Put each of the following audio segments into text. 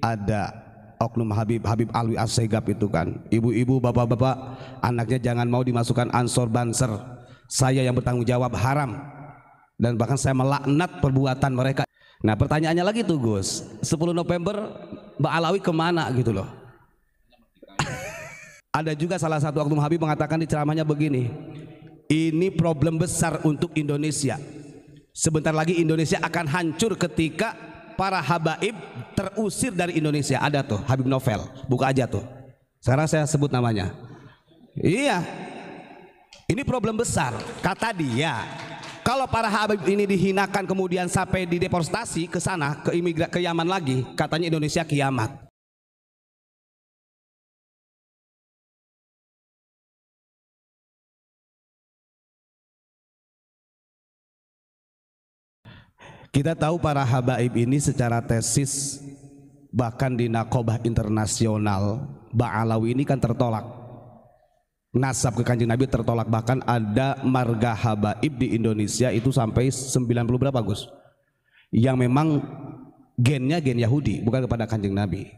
ada oknum Habib Alwi Assegaf itu kan, ibu-ibu, bapak-bapak, anaknya jangan mau dimasukkan Ansor Banser, saya yang bertanggung jawab, haram, dan bahkan saya melaknat perbuatan mereka. Nah pertanyaannya lagi tuh Gus, 10 November Mbak Alawi kemana gitu loh. Ada juga salah satu oknum Habib mengatakan di ceramahnya begini, ini problem besar untuk Indonesia, sebentar lagi Indonesia akan hancur ketika para habaib terusir dari Indonesia. Ada tuh Habib Novel, buka aja tuh, sekarang saya sebut namanya. Iya, ini problem besar kata dia. Kalau para habib ini dihinakan kemudian sampai dideportasi ke sana, ke Yaman lagi, katanya Indonesia kiamat. Kita tahu para habaib ini secara tesis bahkan di Naqobah Internasional Ba'alawi ini kan tertolak. Nasab ke Kanjeng Nabi tertolak, bahkan ada marga habaib di Indonesia itu sampai 90 berapa Gus, yang memang gennya gen Yahudi, bukan kepada Kanjeng Nabi.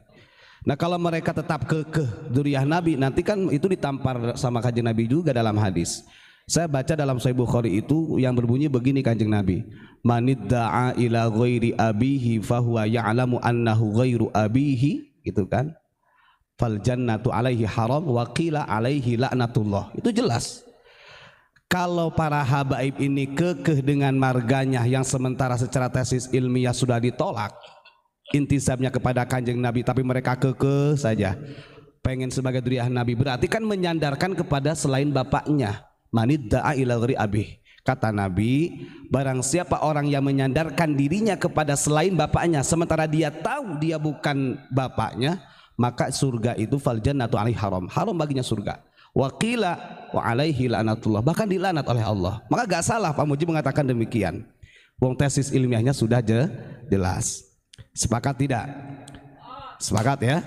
Nah kalau mereka tetap kekeh dzurriyyah Nabi, nanti kan itu ditampar sama Kanjeng Nabi juga dalam hadis. Saya baca dalam Sahih Bukhari itu yang berbunyi begini Kanjeng Nabi, manidda'a ila ghairi abihi fahuwa ya'lamu annahu ghairu abihi, gitu kan, fal jannatu alaihi haram wa qila alaihi la'natullah. Itu jelas. Kalau para habaib ini kekeh dengan marganya yang sementara secara tesis ilmiah sudah ditolak intisabnya kepada Kanjeng Nabi, tapi mereka kekeh saja pengen sebagai dzurriyyah Nabi, berarti kan menyandarkan kepada selain bapaknya. Manidda'a ila ghairi abih, kata Nabi, barang siapa orang yang menyandarkan dirinya kepada selain bapaknya sementara dia tahu dia bukan bapaknya, maka surga itu fal jannatu alaihi haram, haram baginya surga. Wa qila wa alaihi la'natullah, bahkan dilaknat oleh Allah. Maka gak salah Pak Muji mengatakan demikian. Wong tesis ilmiahnya sudah jelas. Sepakat tidak? Sepakat ya?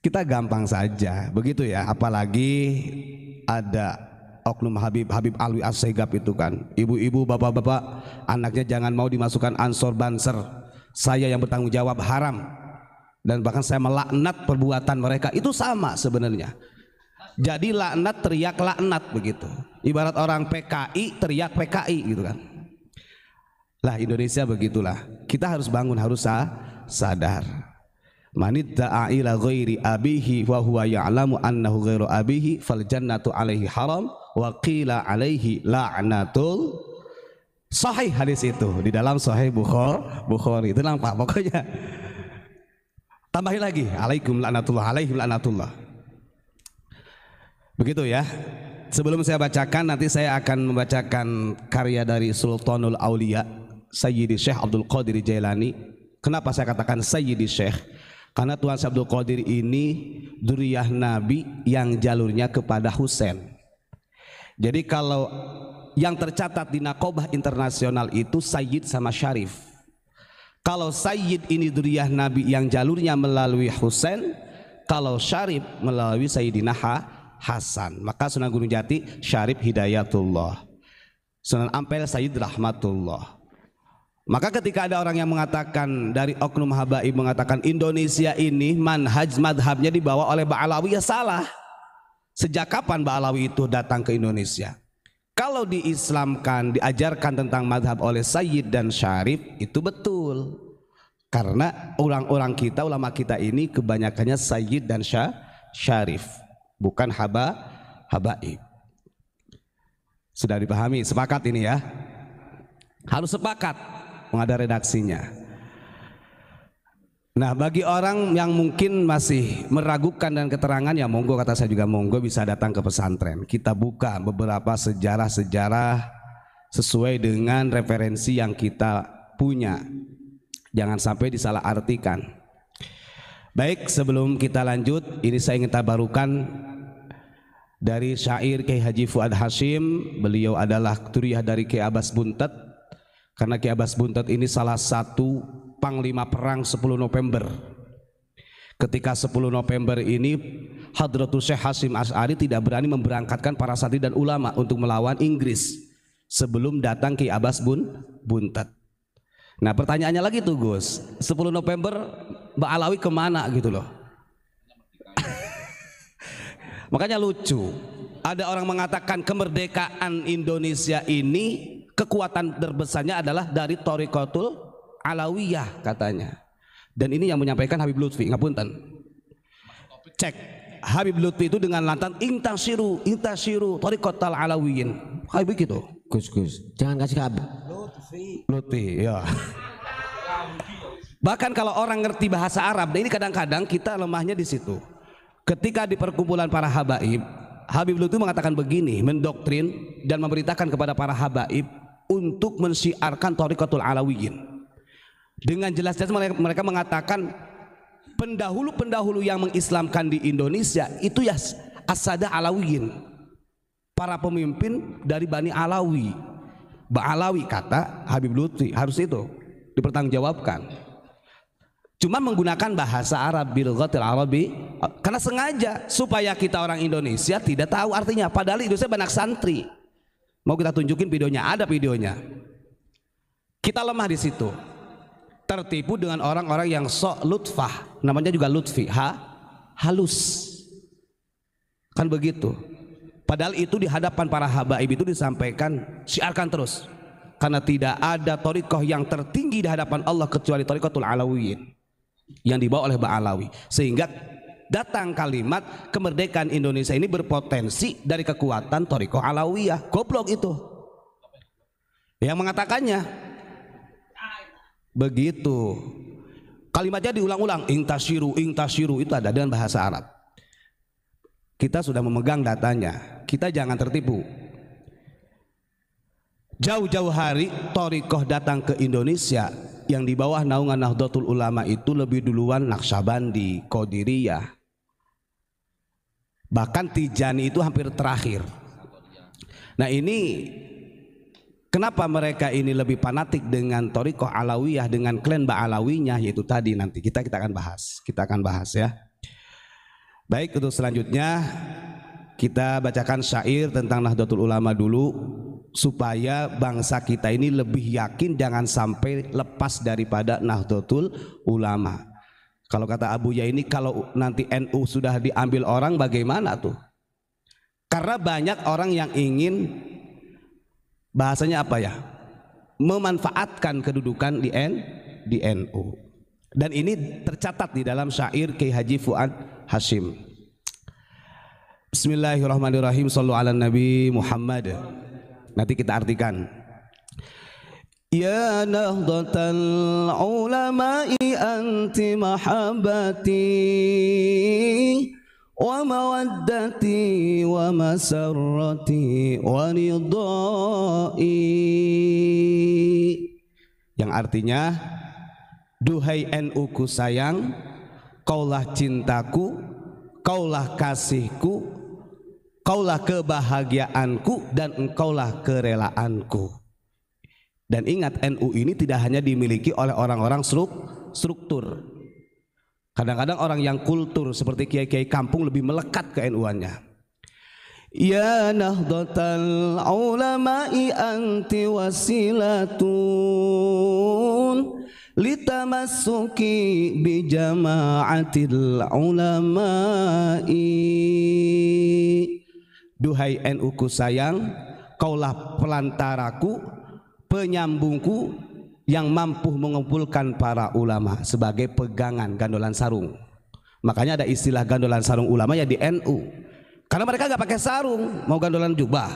Kita gampang saja begitu ya, apalagi ada oknum Habib Alwi Assegaf itu kan, ibu-ibu, bapak-bapak, anaknya jangan mau dimasukkan Ansor Banser, saya yang bertanggung jawab, haram, dan bahkan saya melaknat perbuatan mereka. Itu sama sebenarnya. Jadi laknat teriak laknat begitu, ibarat orang PKI teriak PKI gitu kan. Lah Indonesia begitulah, kita harus bangun, harus sadar. Manidda'a ila ghairi abihi wa huwa ya'lamu annahu ghairu abihi fal jannatu alaihi haram wa qila alaihi la'natul. Sahih hadis itu di dalam Sahih Bukhari. Itu nampak pokoknya. Tambahin lagi, alaikum la'natullah, alaihim la'natullah. Begitu ya. Sebelum saya bacakan, nanti saya akan membacakan karya dari Sultanul Aulia Sayyidi Syekh Abdul Qadir Jailani. Kenapa saya katakan Sayyidi Syekh? Karena Tuan Syekh Abdul Qadir ini dzurriyyah Nabi yang jalurnya kepada Husain. Jadi kalau yang tercatat di Naqobah Internasional itu Sayyid sama Syarif. Kalau Sayyid ini dzurriyyah Nabi yang jalurnya melalui Husain, kalau Syarif melalui Sayyidina Hasan. Maka Sunan Gunung Jati Syarif Hidayatullah, Sunan Ampel Sayyid Rahmatullah. Maka ketika ada orang yang mengatakan dari oknum habaib mengatakan Indonesia ini manhaj madhabnya dibawa oleh Ba'alawi, ya salah. Sejak kapan Ba'alawi itu datang ke Indonesia? Kalau diislamkan, diajarkan tentang madhab oleh Sayyid dan Syarif, itu betul. Karena orang-orang kita, ulama kita ini kebanyakannya Sayyid dan Syarif, bukan habaib. Sudah dipahami? Sepakat ini ya? Harus sepakat. Ada redaksinya. Nah bagi orang yang mungkin masih meragukan dan keterangan, ya monggo, kata saya juga monggo bisa datang ke pesantren. Kita buka beberapa sejarah-sejarah sesuai dengan referensi yang kita punya, jangan sampai disalah artikan. Baik, sebelum kita lanjut, ini saya ingin tabarukan dari syair Kiai Haji Fuad Hashim. Beliau adalah dzurriyyah dari Kiai Abbas Buntet. Karena Kiai Abbas Buntet ini salah satu panglima perang 10 November. Ketika 10 November ini Hadratul Syekh Hasyim Asy'ari tidak berani memberangkatkan para santri dan ulama untuk melawan Inggris sebelum datang Kiai Abbas Buntet. Nah pertanyaannya lagi tuh Gus, 10 November Mbak Alawi kemana gitu loh. Makanya lucu, ada orang mengatakan kemerdekaan Indonesia ini kekuatan terbesarnya adalah dari Thorikotul Alawiyah katanya. Dan ini yang menyampaikan Habib Lutfi, ngapunten. Cek Habib Lutfi itu dengan lantang intasiru Thorikotul Alawiyin. Habib gitu. Gus, jangan kasih kabar. Lutfi, ya. Bahkan kalau orang ngerti bahasa Arab, nah ini kadang-kadang kita lemahnya di situ. Ketika di perkumpulan para habaib, Habib Lutfi mengatakan begini, mendoktrin dan memberitakan kepada para habaib untuk mensyiarkan Thorikotul Alawiyin. Dengan jelas-jelas mereka mengatakan pendahulu-pendahulu yang mengislamkan di Indonesia itu ya as-sadah Alawiyin, para pemimpin dari Bani Alawi. Ba'alawi kata Habib Lutfi, harus itu dipertanggungjawabkan. Cuma menggunakan bahasa Arab bilghatil Arabi karena sengaja supaya kita orang Indonesia tidak tahu artinya, padahal Indonesia banyak santri. Mau kita tunjukin videonya, ada videonya. Kita lemah di situ. Tertipu dengan orang-orang yang sok lutfah, namanya juga lutfi, halus. Kan begitu. Padahal itu di hadapan para habaib itu disampaikan, syiarkan terus. Karena tidak ada thorikoh yang tertinggi di hadapan Allah kecuali Thorikotul Alawiyin yang dibawa oleh Ba'alawi. Sehingga datang kalimat kemerdekaan Indonesia ini berpotensi dari kekuatan Thorikoh Alawiyah. Goblok itu yang mengatakannya begitu. Kalimatnya diulang-ulang, intasiru itu ada dengan bahasa Arab. Kita sudah memegang datanya, kita jangan tertipu. Jauh-jauh hari thorikoh datang ke Indonesia, yang di bawah naungan Nahdlatul Ulama itu lebih duluan Naqsyabandi, Qadiriyah, bahkan Tijani itu hampir terakhir. Nah ini kenapa mereka ini lebih fanatik dengan thorikoh Alawiyah, dengan klan Ba'alawinya, yaitu tadi nanti kita akan bahas ya. Baik, untuk selanjutnya kita bacakan syair tentang Nahdlatul Ulama dulu supaya bangsa kita ini lebih yakin jangan sampai lepas daripada Nahdlatul Ulama. Kalau kata Abu Ya ini, kalau nanti NU sudah diambil orang bagaimana tuh? Karena banyak orang yang ingin, bahasanya apa ya, memanfaatkan kedudukan di NU. Dan ini tercatat di dalam syair Kiai Haji Fuad Hashim. Bismillahirrahmanirrahim. Shallu ala Nabi Muhammad. Nanti kita artikan. Ya nahdlatal ulama'i anti mahabbati wa mawaddati wa masarrati wa ridai. Yang artinya, duhai NU ku sayang, kaulah cintaku, kaulah kasihku, kaulah kebahagiaanku, dan engkaulah kerelaanku. Dan ingat, NU ini tidak hanya dimiliki oleh orang-orang struktur. Kadang-kadang orang yang kultur seperti kiai-kiai kampung lebih melekat ke NU-annya. Ya nahdlatal ulama'i anti wasilatun litamassuki bi jama'atil ulama'i. Duhai NU ku sayang, kaulah pelantaraku, penyambungku yang mampu mengumpulkan para ulama sebagai pegangan gandolan sarung. Makanya ada istilah gandolan sarung ulama ya di NU. Karena mereka nggak pakai sarung, mau gandolan jubah.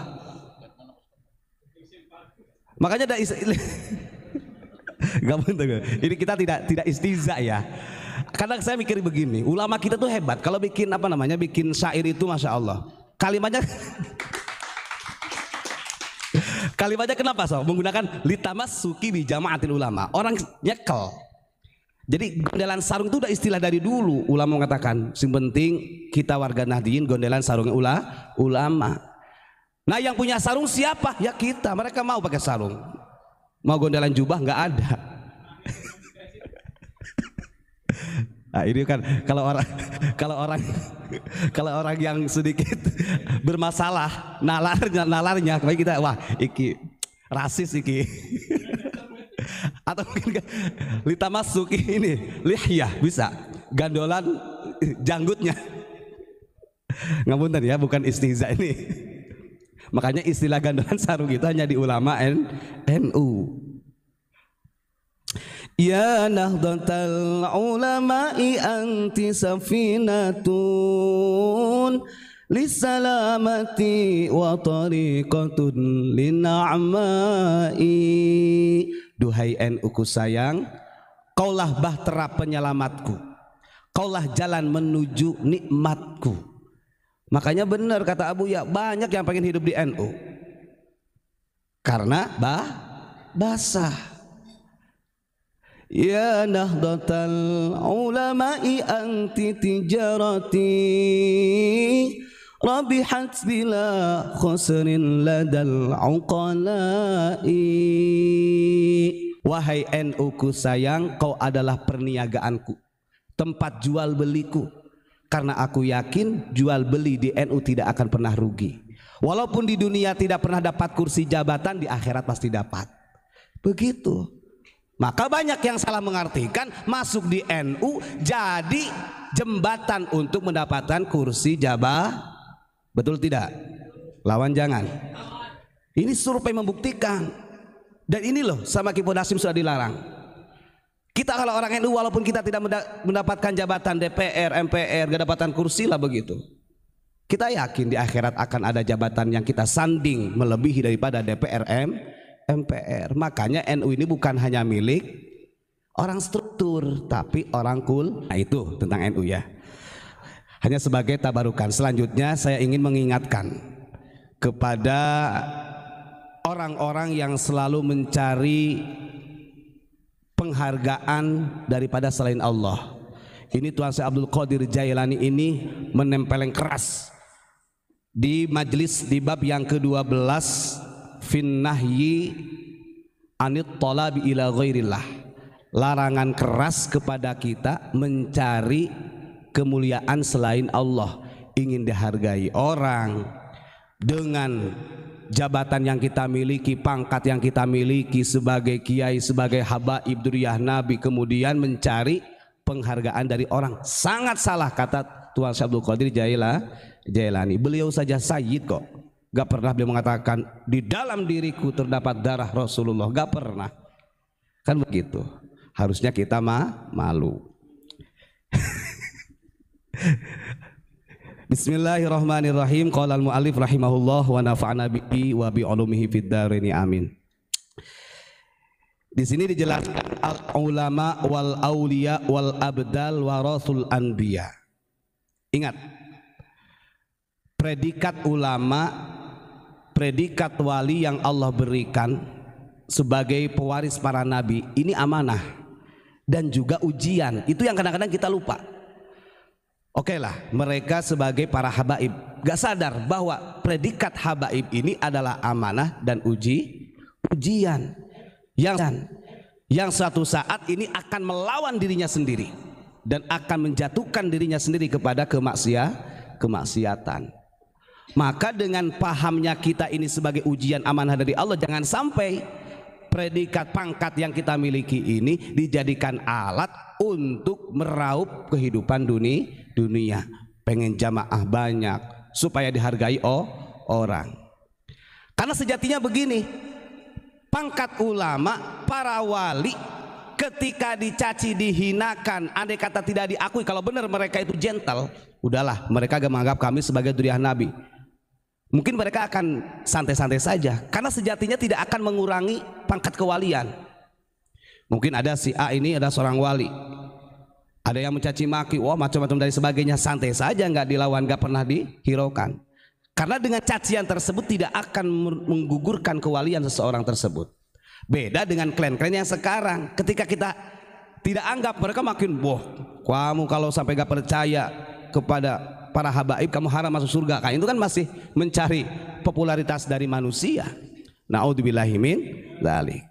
Makanya ada istilah. Ini kita tidak istiza ya. Kadang saya mikir begini, ulama kita tuh hebat. Kalau bikin bikin syair itu masya Allah. Kalimatnya kenapa so? Menggunakan litamassuki bi jama'atil ulama. Orang nyekel. Jadi gondelan sarung itu udah istilah dari dulu. Ulama mengatakan, yang penting kita warga Nahdliyin gondelan sarungnya ulama. Nah yang punya sarung siapa? Ya kita. Mereka mau pakai sarung. Mau gondelan jubah nggak ada. Nah, ini kan kalau orang yang sedikit bermasalah nalarnya, kita wah iki rasis iki. Atau mungkin lita masuk ini lihyah bisa, gandolan janggutnya. Ngapunten ya, bukan istihza ini. Makanya istilah gandolan sarung itu hanya di ulama NU. Ya nahdlatal ulama'i anti safinatun lisalamati wa tariqatun lin'amai. Duhai NU ku sayang, kaulah bahtera penyelamatku, kaulah jalan menuju nikmatku. Makanya benar kata Abu Ya, banyak yang pengen hidup di NU karena basah. Ya nahdlatal ulama'i anti tijarati rabihat bila khusrin ladal uqala'i. Wahai NU ku sayang, kau adalah perniagaanku, tempat jual beliku. Karena aku yakin jual beli di NU tidak akan pernah rugi. Walaupun di dunia tidak pernah dapat kursi jabatan, di akhirat pasti dapat. Begitu. Maka banyak yang salah mengartikan masuk di NU jadi jembatan untuk mendapatkan kursi jabatan. Betul tidak? Lawan jangan. Ini survei membuktikan. Dan ini loh sama Kipo Dasim sudah dilarang. Kita kalau orang NU walaupun kita tidak mendapatkan jabatan DPR, MPR, gak dapatkan kursi lah begitu. Kita yakin di akhirat akan ada jabatan yang kita sanding melebihi daripada DPR, MPR. Makanya NU ini bukan hanya milik orang struktur, tapi orang kul. Nah itu tentang NU ya. Hanya sebagai tabarukan. Selanjutnya saya ingin mengingatkan kepada orang-orang yang selalu mencari penghargaan daripada selain Allah. Ini Tuan Syekh Abdul Qadir Jailani ini menempeleng keras di majelis di bab yang ke-12 fin nahyi anit talabi ila ghairillah. Larangan keras kepada kita mencari kemuliaan selain Allah, ingin dihargai orang dengan jabatan yang kita miliki, pangkat yang kita miliki sebagai kiai, sebagai habaib dzurriyyah Nabi, kemudian mencari penghargaan dari orang. Sangat salah kata Tuan Syekh Abdul Qadir Jailani. Beliau saja sayyid kok. Gak pernah beliau mengatakan di dalam diriku terdapat darah Rasulullah. Gak pernah. Kan begitu. Harusnya kita malu. Bismillahirrahmanirrahim. Qala al-mu'allif rahimahullah wa nafa'ana bihi wa bi ulumihi fid dharain amin. Di sini dijelaskan al-ulama wal auliya wal abdal warasul anbiya. Ingat, predikat ulama, predikat wali yang Allah berikan sebagai pewaris para nabi ini amanah dan juga ujian. Itu yang kadang-kadang kita lupa. Oke lah, mereka sebagai para habaib gak sadar bahwa predikat habaib ini adalah amanah dan ujian yang suatu saat ini akan melawan dirinya sendiri dan akan menjatuhkan dirinya sendiri kepada kemaksiatan. Maka dengan pahamnya kita ini sebagai ujian amanah dari Allah, jangan sampai predikat pangkat yang kita miliki ini dijadikan alat untuk meraup kehidupan dunia. Pengen jamaah banyak supaya dihargai orang. Karena sejatinya begini, pangkat ulama, para wali ketika dicaci, dihinakan, andai kata tidak diakui, kalau benar mereka itu gentle, udahlah, mereka gak menganggap kami sebagai dzurriyyah Nabi. Mungkin mereka akan santai-santai saja, karena sejatinya tidak akan mengurangi pangkat kewalian. Mungkin ada si A ini ada seorang wali, ada yang mencaci maki, wah macam-macam dari sebagainya, santai saja, nggak dilawan, nggak pernah dihiraukan. Karena dengan cacian tersebut tidak akan menggugurkan kewalian seseorang tersebut. Beda dengan klan-klan yang sekarang, ketika kita tidak anggap, mereka makin, wah kamu kalau sampai nggak percaya kepada para habaib kamu haram masuk surga. Kan itu kan masih mencari popularitas dari manusia. Na'udzubillahi min dzalik.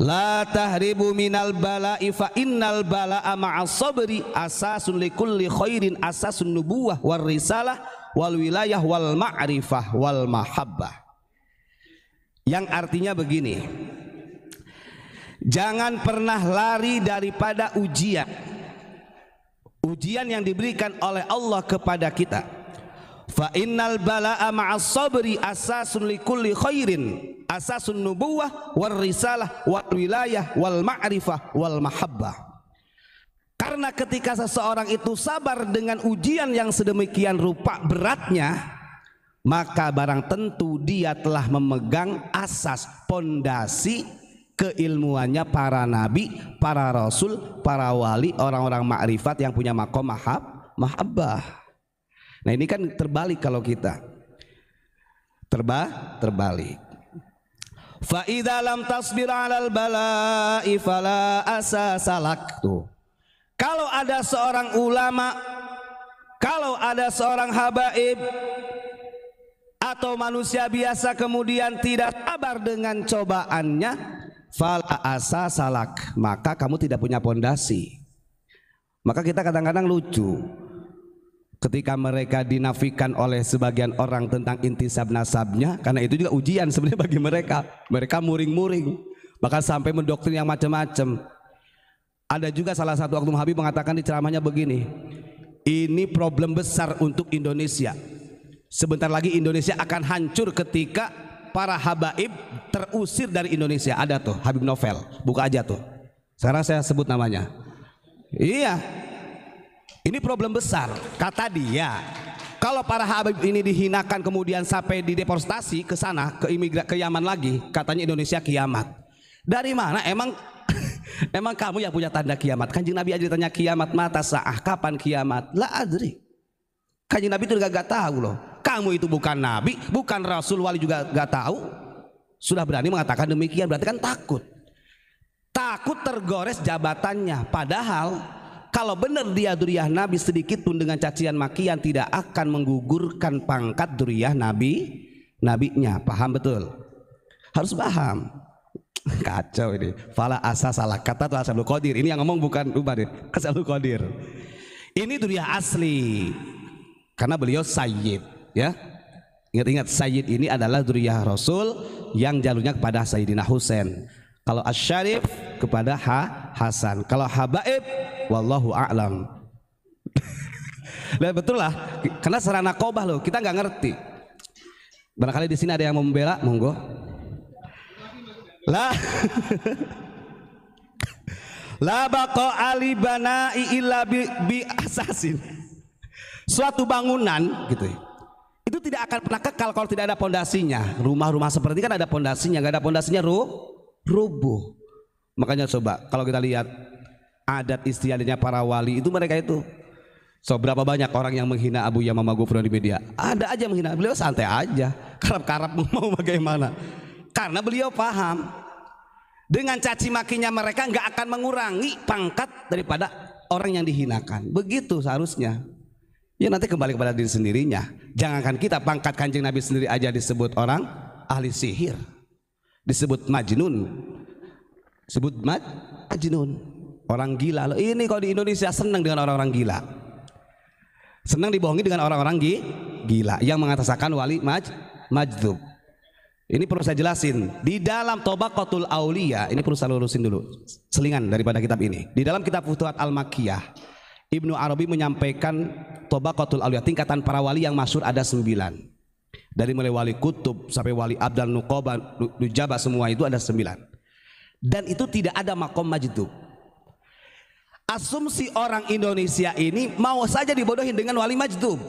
La tahribu minal bala'i fa innal bala'a ma'as sabri asasun likulli khairin, asasun nubuwah war risalah wal wilayah wal ma'rifah wal mahabbah. Yang artinya begini, Jangan pernah lari daripada ujian. Ujian yang diberikan oleh Allah kepada kita. Fa innal balaa ma'as sabri asasun likulli khairin, asasun nubuwah war risalah wal wilayah wal ma'rifah wal mahabbah. Karena ketika seseorang itu sabar dengan ujian yang sedemikian rupa beratnya, maka barang tentu dia telah memegang asas pondasi keilmuannya para nabi, para rasul, para wali, orang-orang makrifat yang punya maqam mahabbah. Nah ini kan terbalik kalau kita terbalik. Fa idza lam tasbir 'alal bala'i fala asasalak. Tuh. Kalau ada seorang ulama, kalau ada seorang habaib atau manusia biasa kemudian tidak sabar dengan cobaannya, fala asasalak, maka kamu tidak punya pondasi. Maka kita kadang-kadang lucu ketika mereka dinafikan oleh sebagian orang tentang intisab nasabnya, karena itu juga ujian sebenarnya bagi mereka. Mereka muring-muring, bahkan sampai mendoktrin yang macam-macam. Ada juga salah satu oknum Habib mengatakan di ceramahnya begini, ini problem besar untuk Indonesia. Sebentar lagi Indonesia akan hancur ketika para habaib terusir dari Indonesia. Ada tuh Habib Novel, buka aja tuh. Sekarang saya sebut namanya. Iya, ini problem besar. Kata dia, kalau para habaib ini dihinakan kemudian sampai dideportasi ke sana, ke Yaman lagi, katanya Indonesia kiamat. Dari mana emang? Emang kamu yang punya tanda kiamat? Kanjeng Nabi aja ditanya kiamat mata sa'ah, kapan kiamat? La adri. Kanjeng Nabi itu gak tahu loh. Kamu itu bukan nabi, bukan rasul, wali juga gak tahu. Sudah berani mengatakan demikian, berarti kan takut. Takut tergores jabatannya. Padahal kalau benar dia duriyah nabi, sedikit pun dengan cacian makian tidak akan menggugurkan pangkat duriyah nabinya. Paham betul? Harus paham. Kacau ini. Fala asa salah kata tuh Asalul Qadir. Ini yang ngomong bukan Umar, Asalul Qadir. Ini duriyah asli. Karena beliau sayyid, ya. Ingat-ingat, sayyid ini adalah duriyah Rasul yang jalurnya kepada Sayyidina Husain. Kalau Asy-Syarif kepada Hasan. Kalau habaib wallahu a'lam. Nah, betul lah. Karena sarana qobah loh, kita nggak ngerti. Barangkali di sini ada yang mau membela, monggo. La baqa ali bana'i illa bi asasin. Suatu bangunan gitu, itu tidak akan pernah kekal kalau tidak ada pondasinya. Rumah-rumah seperti kan ada pondasinya, nggak ada pondasinya rubuh. Makanya coba kalau kita lihat adat istiadatnya para wali itu, mereka itu berapa banyak orang yang menghina Abu Yamamah Ghufran di media. Ada aja menghina, beliau santai aja, karap-karap mau bagaimana. Karena beliau paham dengan caci makinya mereka nggak akan mengurangi pangkat daripada orang yang dihinakan. Begitu seharusnya. Ya nanti kembali kepada diri sendirinya. Jangankan kita, pangkat Kanjeng Nabi sendiri aja disebut orang ahli sihir, disebut majnun, disebut majnun, orang gila. Loh, ini kalau di Indonesia senang dengan orang-orang gila, senang dibohongi dengan orang-orang gila yang mengataskan wali majdub. Ini perlu saya jelasin. Di dalam Tobaqatul Aulia, ini perlu saya lurusin dulu selingan daripada kitab ini. Di dalam kitab Futuhat Al-Makkiyah, Ibnu Arabi menyampaikan Tobaqatul Aulia, tingkatan para wali yang masyhur ada 9. Dari mulai wali kutub sampai wali abdal, nuqaba, nujaba, semua itu ada 9. Dan itu tidak ada maqam majdub. Asumsi orang Indonesia ini mau saja dibodohin dengan wali majdub.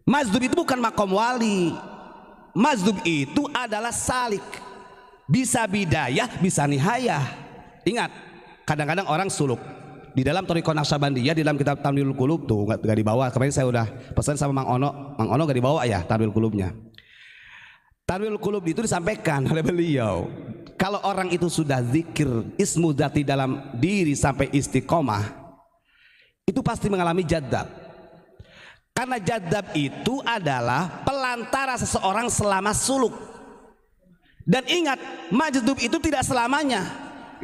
Majdub itu bukan maqam wali. Mazdub itu adalah salik, bisa bidayah, bisa nihayah. Ingat, kadang-kadang orang suluk di dalam Thariqah Naqsyabandiyah, di dalam kitab Tanwirul Qulub tuh nggak dibawa. Kemarin saya udah pesan sama Mang Ono nggak dibawa ya Tanwirul Qulubnya. Tanwirul Qulub itu disampaikan oleh beliau, kalau orang itu sudah zikir ismu dzati dalam diri sampai istiqomah, itu pasti mengalami jadzab. Karena jadzab itu adalah pelantara seseorang selama suluk. Dan ingat, majdub itu tidak selamanya.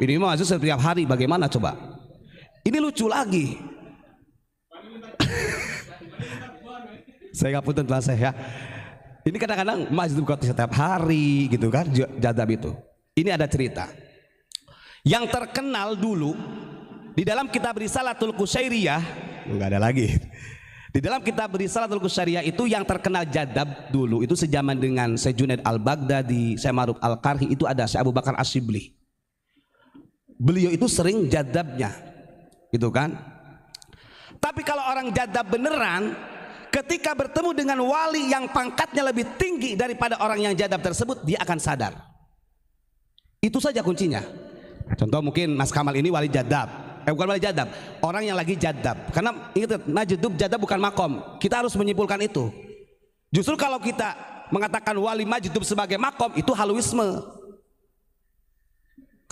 Ini maksud setiap hari, bagaimana coba? Ini lucu lagi. Saya nggak punten saya ya. Ini kadang-kadang majdub setiap hari gitu kan, jadzab itu. Ini ada cerita. Yang terkenal dulu di dalam kitab Risalatul Qusairiyah, enggak ada lagi. Di dalam kitab Risalatul Qusairiyah itu yang terkenal jadab dulu itu sejaman dengan Syekh Junaid Al-Baghdadi, Syekh Ma'ruf Al-Qarhi, itu ada Syekh Abu Bakar Asyibli. Beliau itu sering jadabnya, gitu kan. Tapi kalau orang jadab beneran, ketika bertemu dengan wali yang pangkatnya lebih tinggi daripada orang yang jadab tersebut, dia akan sadar. Itu saja kuncinya. Contoh mungkin Mas Kamal ini wali jadab. Bukan wali jadab, orang yang lagi jadab. Karena ingat, majdub jadab bukan makom. Kita harus menyimpulkan itu. Justru kalau kita mengatakan wali majdub sebagai makom, itu haluisme.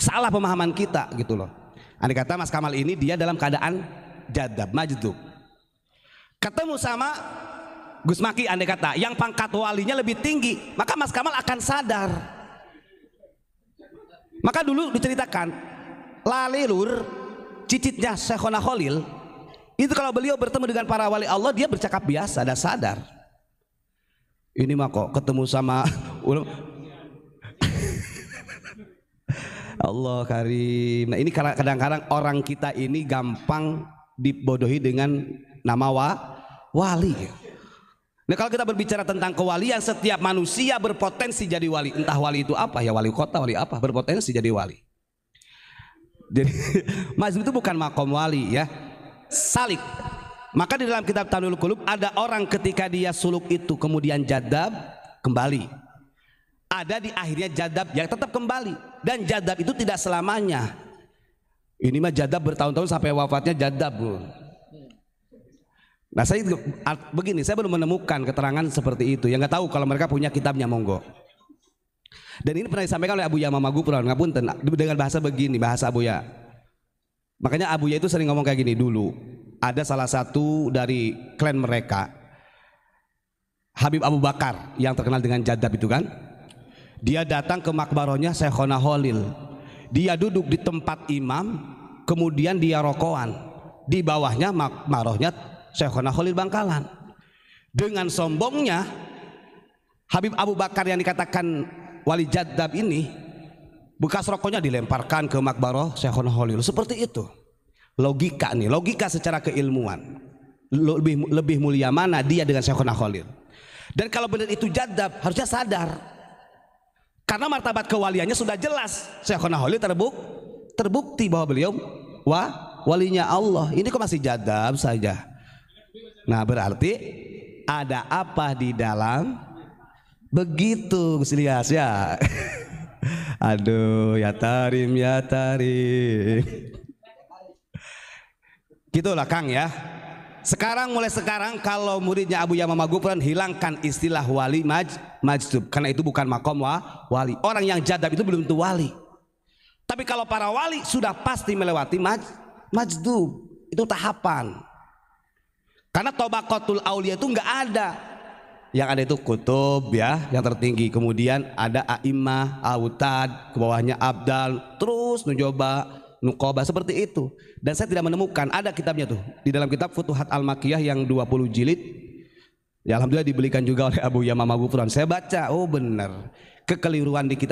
Salah pemahaman kita gitu loh. Andai kata Mas Kamal ini dia dalam keadaan jadab, majdub. Ketemu sama Gus Maki, andai kata yang pangkat walinya lebih tinggi, maka Mas Kamal akan sadar. Maka dulu diceritakan Lalilur, cicitnya Syekhona Khalil, itu kalau beliau bertemu dengan para wali Allah, dia bercakap biasa dan sadar. Ini mah kok ketemu sama Allah karim. Nah ini kadang-kadang orang kita ini gampang dibodohi dengan nama wali. Nah kalau kita berbicara tentang kewalian, setiap manusia berpotensi jadi wali. Entah wali itu apa ya, wali kota, wali apa, berpotensi jadi wali. Jadi mazdub itu bukan makom wali ya, salik. Maka di dalam kitab Tanwirul Qulub ada orang ketika dia suluk itu kemudian jadab kembali. Ada di akhirnya jadab yang tetap kembali, dan jadab itu tidak selamanya. Ini mah jadab bertahun-tahun sampai wafatnya jadab, bro. Nah saya begini, saya belum menemukan keterangan seperti itu. Yang nggak tahu kalau mereka punya kitabnya, monggo. Dan ini pernah disampaikan oleh Abuya Mama Gufron, ngapunten, dengan bahasa begini, bahasa Abuya. Makanya Abuya itu sering ngomong kayak gini dulu. Ada salah satu dari klan mereka, Habib Abu Bakar, yang terkenal dengan jadab itu kan. Dia datang ke makbarohnya Syekhona Khalil. Dia duduk di tempat imam, kemudian dia rokokan. Di bawahnya makbarohnya Syekhona Khalil Bangkalan. Dengan sombongnya Habib Abu Bakar yang dikatakan wali jadab ini, bekas rokoknya dilemparkan ke makbaroh Syekhona Khalil. Seperti itu logika nih, logika secara keilmuan. Lebih mulia mana dia dengan Syekhona Khalil. Dan kalau benar itu jadab, harusnya sadar, karena martabat kewaliannya sudah jelas. Syekhona Khalil terbukti bahwa beliau walinya Allah. Ini kok masih jadab saja. Nah berarti ada apa di dalam? Begitu Gus Ilyas ya. Aduh ya tarim ya tarim. Gitulah Kang ya. Mulai sekarang kalau muridnya Abu Yamamah Gufron, hilangkan istilah wali majdub, karena itu bukan makom wali. Orang yang jadab itu belum tentu wali. Tapi kalau para wali sudah pasti melewati majdub. Itu tahapan. Karena tobaqatul aulia itu enggak ada. Yang ada itu kutub ya, yang tertinggi. Kemudian ada a'immah, autad, ke bawahnya abdal, terus nujoba, nuqoba, seperti itu. Dan saya tidak menemukan, ada kitabnya tuh di dalam kitab Futuhat Al-Makkiyah yang 20 jilid. Ya alhamdulillah dibelikan juga oleh Abu Yamamah Gufron. Saya baca, oh benar, kekeliruan di kita